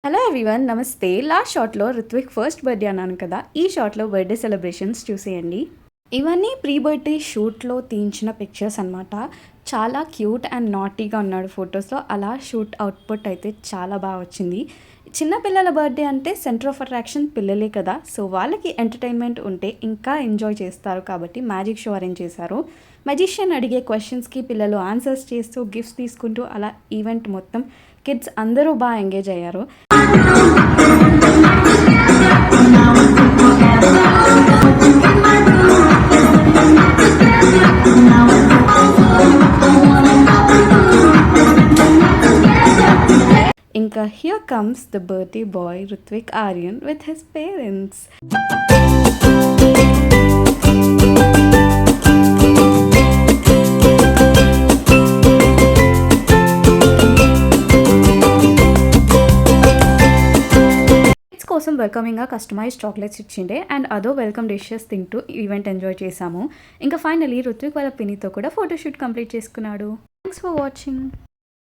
Hello everyone, నమస్తే. Last షాట్లో Ritwik first birthday అన్నాను కదా, ఈ షాట్లో బర్త్డే సెలబ్రేషన్స్ చూసేయండి. ఇవన్నీ ప్రీ బర్త్డే షూట్లో తీయించిన పిక్చర్స్ అనమాట. చాలా క్యూట్ అండ్ నాటీగా ఉన్నాడు ఫొటోస్లో. అలా షూట్ అవుట్పుట్ అయితే చాలా బాగా వచ్చింది. చిన్న పిల్లల బర్త్డే అంటే సెంటర్ ఆఫ్ అట్రాక్షన్ పిల్లలే కదా, సో వాళ్ళకి ఎంటర్టైన్మెంట్ ఉంటే ఇంకా ఎంజాయ్ చేస్తారు కాబట్టి మ్యాజిక్ షో అరేంజ్ చేశారు. మెజిషియన్ అడిగే క్వశ్చన్స్కి పిల్లలు ఆన్సర్స్ చేస్తూ గిఫ్ట్స్ తీసుకుంటూ అలా ఈవెంట్ మొత్తం కిడ్స్ అందరూ బాగా ఎంగేజ్ అయ్యారు. ఇంకా here comes the birthday boy Rithvik Aryan with his parents. కోసం వెల్కమింగ్గా కస్టమైజ్ చాక్లెట్స్ ఇచ్చిండే అండ్ అదో వెల్కమ్ డిషెస్ తింటూ ఈవెంట్ ఎంజాయ్ చేశాము. ఇంకా ఫైనలీ రుత్విక్ వాళ్ళ పిన్నితో కూడా ఫోటోషూట్ కంప్లీట్ చేసుకున్నాడు. Thanks for watching.